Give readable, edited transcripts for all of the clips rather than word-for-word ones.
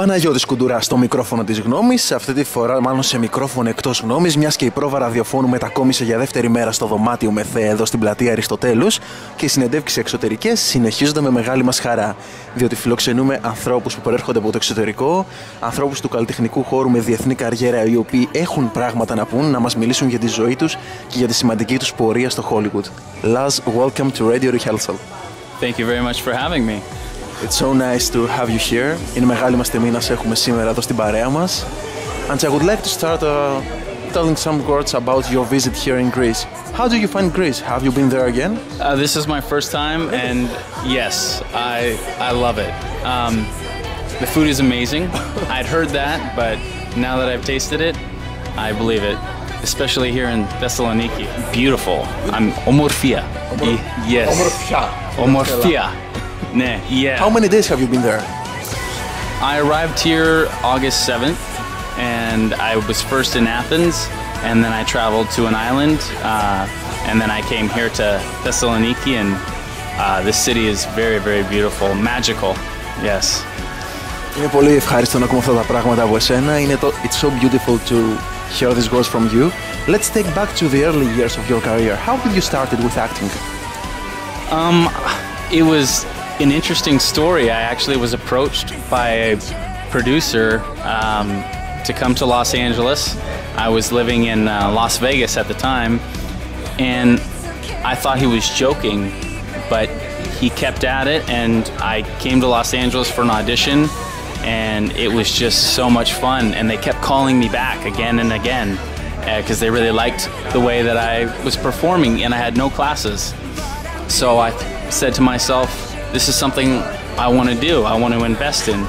Παναγιώτης Κountouras στο μικρόφωνο της γνώμης, αυτή τη φορά μάλλον σε μικρόφωνο εκτός γνώμης, μιας και η πρόβα ραδιοφώνου μετακόμισε για δεύτερη μέρα στο δωμάτιο Μεθέ εδώ στην πλατεία Αριστοτέλους και οι συνεντεύξεις εξωτερικές συνεχίζονται με μεγάλη μας χαρά, διότι φιλοξενούμε ανθρώπους που προέρχονται από το εξωτερικό, ανθρώπους του καλλιτεχνικού χώρου με διεθνή καριέρα, οι οποίοι έχουν πράγματα να πούν, να μας μιλήσουν για τη ζωή τους και για τη σημαντική τους πορεία στο Hollywood. Lars, welcome to Radio Rehearsal. Thank you very much for having me. It's so nice to have you here. Είναι μεγάλη μας τιμή να σε έχουμε σήμερα εδώ στην παρέα μας. And I would like to start telling some words about your visit here in Greece. How do you find Greece? Have you been there again? This is my first time, and yes, I love it. The food is amazing. I'd heard that, but now that I've tasted it, I believe it. Especially here in Thessaloniki. Beautiful. I'm omorphia. Yes. Omorphia. Yeah. How many days have you been there? I arrived here August 7th, and I was first in Athens, and then I traveled to an island, and then I came here to Thessaloniki, and this city is very, very beautiful, magical. Yes. Είναι πολύ ευχάριστο να ακούμε αυτά τα πράγματα από εσένα. It's so beautiful to hear these words from you. Let's take back to the early years of your career. How did you start with acting? It was an interesting story. I actually was approached by a producer to come to Los Angeles. I was living in Las Vegas at the time, and I thought he was joking, but he kept at it, and I came to Los Angeles for an audition, and it was just so much fun, and they kept calling me back again and again because they really liked the way that I was performing, and I had no classes. So I said to myself, this is something I want to do, I want to invest in.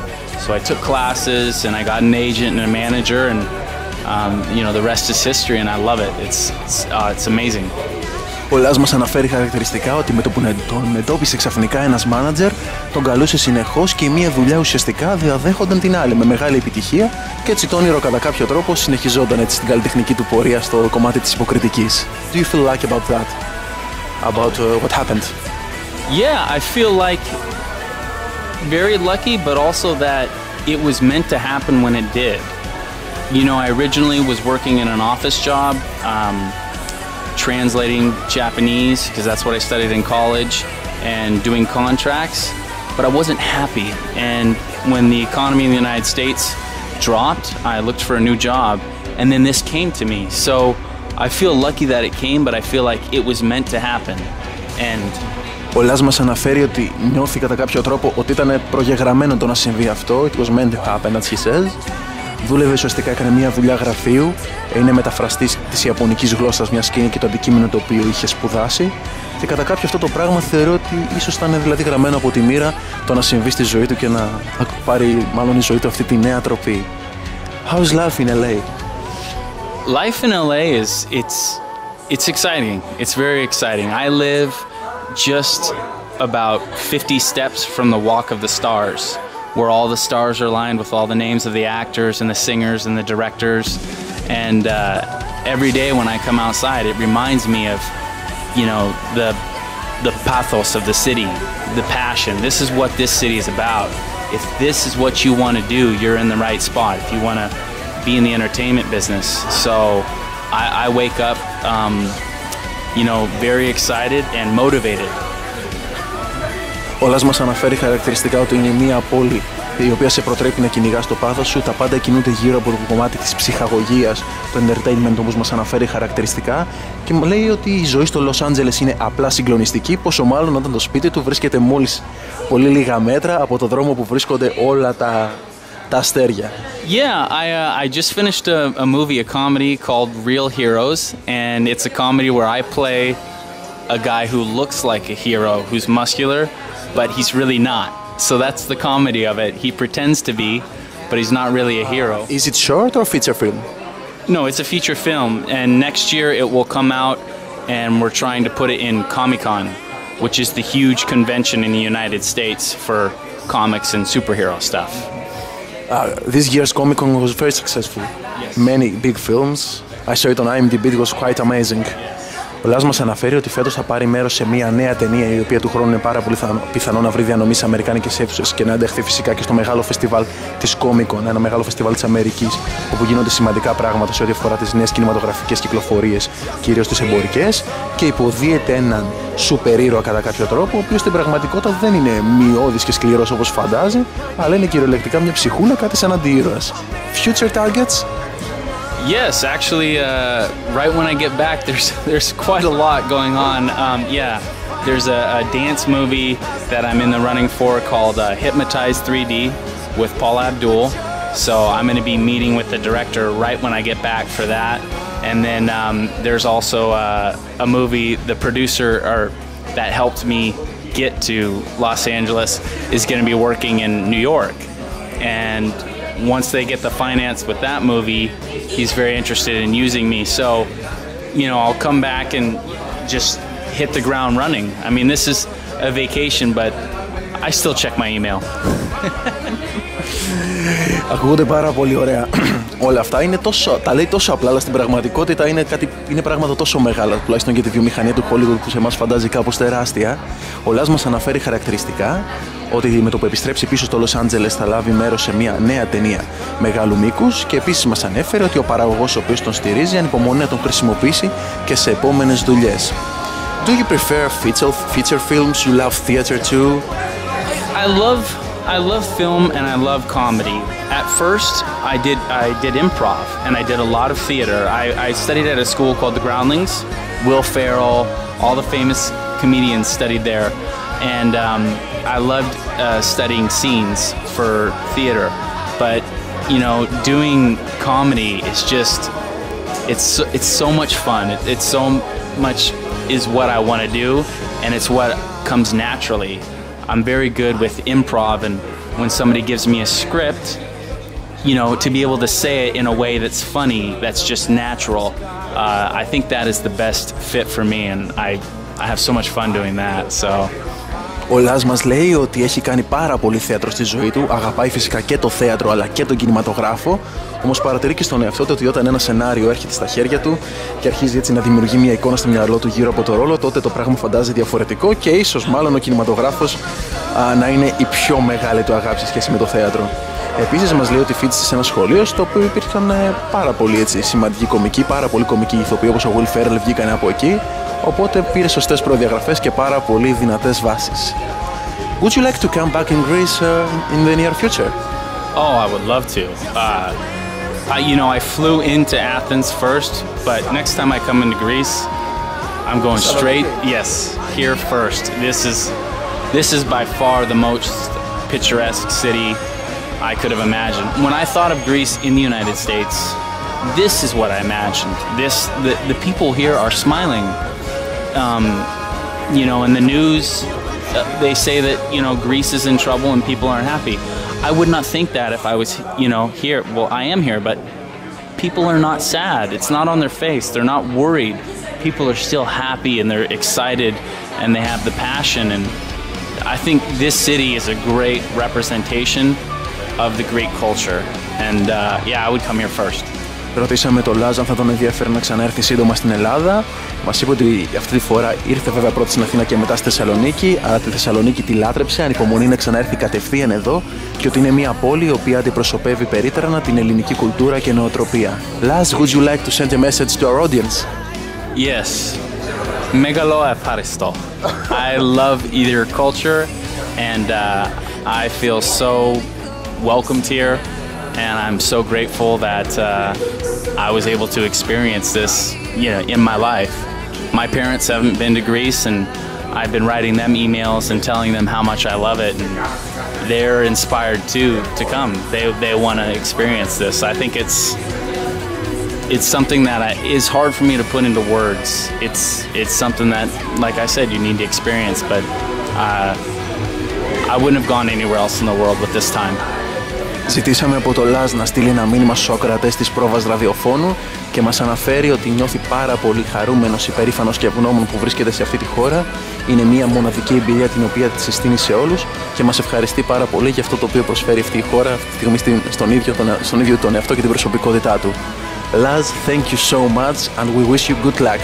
So I took classes, and I got an agent and a manager, and the rest is history, and I love it. It's amazing. Ο Λάς μας αναφέρει χαρακτηριστικά ότι με το που τον εντόπισε ξαφνικά ένας μάνατζερ, τον καλούσε συνεχώς και η μία δουλειά ουσιαστικά διαδέχονταν την άλλη με μεγάλη επιτυχία και έτσι το όνειρο κατά κάποιο τρόπο συνεχιζόταν έτσι στην καλλιτεχνική του πορεία στο κομμάτι της υποκριτικής. Do you feel like about that? About what happened? Yeah, I feel like very lucky, but also that it was meant to happen when it did. You know, I originally was working in an office job, translating Japanese, because that's what I studied in college, and doing contracts, but I wasn't happy. And when the economy in the United States dropped, I looked for a new job, and then this came to me. So I feel lucky that it came, but I feel like it was meant to happen. And ο Λάς μας αναφέρει ότι νιώθει κατά κάποιο τρόπο ότι ήταν προγεγραμμένο το να συμβεί αυτό. It was meant to happen, as he says. Δούλευε ουσιαστικά, έκανε μια δουλειά γραφείου, είναι μεταφραστής της ιαπωνικής γλώσσας, μιας και είναι και το αντικείμενο το οποίο είχε σπουδάσει. Και κατά κάποιο αυτό το πράγμα θεωρώ ότι ίσως ήταν δηλαδή γραμμένο από τη μοίρα το να συμβεί στη ζωή του και να πάρει μάλλον η ζωή του αυτή τη νέα τροπή. How's life in LA? Life in LA it's exciting. It's very exciting. I live just about 50 steps from the Walk of the Stars, where all the stars are lined with all the names of the actors and the singers and the directors. And every day when I come outside, it reminds me of, the pathos of the city, the passion. This is what this city is about. If this is what you want to do, you're in the right spot. If you want to be in the entertainment business. So I wake up, very excited and motivated. Ο Λάς μας αναφέρει χαρακτηριστικά ότι είναι μια πόλη η οποία σε προτρέπει να κυνηγάς το πάθος σου, τα πάντα κινούνται γύρω από το κομμάτι της ψυχαγωγίας, το entertainment όπως μας αναφέρει χαρακτηριστικά και μου λέει ότι η ζωή στο Λος Άντζελες είναι απλά συγκλονιστική, πόσο μάλλον όταν το σπίτι του βρίσκεται μόλις πολύ λίγα μέτρα από το δρόμο που βρίσκονται όλα τα αστέρια. Yeah, I just finished a movie, a comedy called Real Heroes, and it's a comedy where I play a guy who looks like a hero, who's muscular, but he's really not. So that's the comedy of it. He pretends to be, but he's not really a hero. Is it short or feature film? No, it's a feature film, and next year it will come out, and we're trying to put it in Comic-Con, which is the huge convention in the United States for comics and superhero stuff. This year's Comic-Con was very successful. Yes. Many big films. I saw it on IMDb, it was quite amazing. Ο Λάς μας αναφέρει ότι φέτος θα πάρει μέρος σε μια νέα ταινία, η οποία του χρόνου είναι πάρα πολύ πιθανό να βρει διανομή σε αμερικάνικες αίθουσες και να ενταχθεί φυσικά και στο μεγάλο φεστιβάλ της Comic-Con, ένα μεγάλο φεστιβάλ της Αμερικής, όπου γίνονται σημαντικά πράγματα σε ό,τι αφορά τις νέες κινηματογραφικές κυκλοφορίες, κυρίως τις εμπορικές, και υποδίεται έναν σούπερ ήρωα κατά κάποιο τρόπο, ο οποίος στην πραγματικότητα δεν είναι μειώδης και σκληρός όπως φαντάζει, αλλά είναι κυριολεκτικά μια ψυχούλα, κάτι σαν αντιήρωας. Future targets? Yes, actually, right when I get back, there's quite a lot going on. Yeah, there's a dance movie that I'm in the running for called Hypnotize 3D with Paula Abdul. So I'm going to be meeting with the director right when I get back for that. And then there's also a movie, the producer that helped me get to Los Angeles is going to be working in New York. And once they get the finance with that movie, he's very interested in using me. So, you know, I'll come back and just hit the ground running. I mean, this is a vacation, but I still check my email. Ακούγονται πάρα πολύ ωραία. Όλα αυτά είναι τα λέει τόσο απλά, αλλά στην πραγματικότητα είναι πράγματα τόσο μεγάλα, τουλάχιστον για τη βιομηχανία του Hollywood που σε εμάς φαντάζει κάπως τεράστια. Ο Λάς μας αναφέρει χαρακτηριστικά ότι με το που επιστρέψει πίσω στο Los Angeles θα λάβει μέρος σε μια νέα ταινία μεγάλου μήκους, και επίσης μας ανέφερε ότι ο παραγωγός ο οποίος τον στηρίζει ανυπομονεί να τον χρησιμοποιήσει και σε επόμενες δουλειές. Do you prefer feature films? You love theater too? I love film and I love comedy. At first, I did improv and I did a lot of theater. I studied at a school called the Groundlings. Will Ferrell, all the famous comedians studied there, and I loved studying scenes for theater. But you know, doing comedy is just it's so much fun. It's so much is what I want to do, and it's what comes naturally. I'm very good with improv, and when somebody gives me a script, you know, to be able to say it in a way that's funny, that's just natural, I think that is the best fit for me, and I have so much fun doing that, so... Ο Λάς μας λέει ότι έχει κάνει πάρα πολύ θέατρο στη ζωή του, αγαπάει φυσικά και το θέατρο αλλά και τον κινηματογράφο, όμως παρατηρεί και στον εαυτό του ότι όταν ένα σενάριο έρχεται στα χέρια του και αρχίζει έτσι να δημιουργεί μια εικόνα στο μυαλό του γύρω από το ρόλο, τότε το πράγμα φαντάζει διαφορετικό και ίσως μάλλον ο κινηματογράφος να είναι η πιο μεγάλη του αγάπη σε σχέση με το θέατρο. Επίσης μας λέει ότι φοιτησε σε ένα σχολείο στο οποίο υπήρχαν πάρα πολύ σημαντικοί κομικοί, πάρα πολλοί κομικοί ηθοποιοί όπως ο Will Ferrell βγήκαν από εκεί, οπότε πήρε σωστές προδιαγραφές και πάρα πολύ δυνατές βάσεις. Would you like to come back in Greece in the near future? Oh, I would love to. You know, I flew into Athens first, but next time I come into Greece, I'm going straight. Yes, here first. This is by far the most picturesque city I could have imagined. When I thought of Greece in the United States, this is what I imagined. The people here are smiling. You know, in the news, they say that, you know, Greece is in trouble and people aren't happy. I would not think that if I was, you know, here. Well, I am here, but people are not sad. It's not on their face. They're not worried. People are still happy and they're excited and they have the passion. And I think this city is a great representation of the Greek culture. And yeah, I would come here first. Ρωτήσαμε τον Λάζ αν θα τον ενδιαφέρει να ξανάρθει σύντομα στην Ελλάδα. Μας είπε ότι αυτή τη φορά ήρθε βέβαια πρώτα στην Αθήνα και μετά στη Θεσσαλονίκη, αλλά τη Θεσσαλονίκη τη λάτρεψε, ανυπομονεί να ξανάρθει κατευθείαν εδώ και ότι είναι μια πόλη η οποία αντιπροσωπεύει περίτρανα την ελληνική κουλτούρα και νοοτροπία. Lars, would you like to send a message to our audience? Yes. Megalo ευχαριστώ. I love your culture and I feel so welcomed here. And I'm so grateful that I was able to experience this, you know, in my life. My parents haven't been to Greece, and I've been writing them emails and telling them how much I love it, and they're inspired too to come. They want to experience this. I think it's something that is hard for me to put into words. It's something that, like I said, you need to experience. But I wouldn't have gone anywhere else in the world with this time. Ζητήσαμε από το Λάζ να στείλει ένα μήνυμα στους ακροατές της πρόβας ραδιοφώνου και μας αναφέρει ότι νιώθει πάρα πολύ χαρούμενος, υπερήφανος και ευγνώμων που βρίσκεται σε αυτή τη χώρα. Είναι μια μοναδική εμπειρία την οποία τη συστήνει σε όλους και μας ευχαριστεί πάρα πολύ για αυτό το οποίο προσφέρει αυτή η χώρα αυτή τη στιγμή στον ίδιο τον εαυτό και την προσωπικότητά του. Lars, thank you so much and we wish you good luck.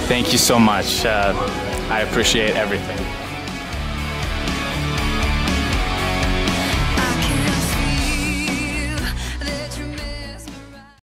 Thank you so much. I appreciate everything.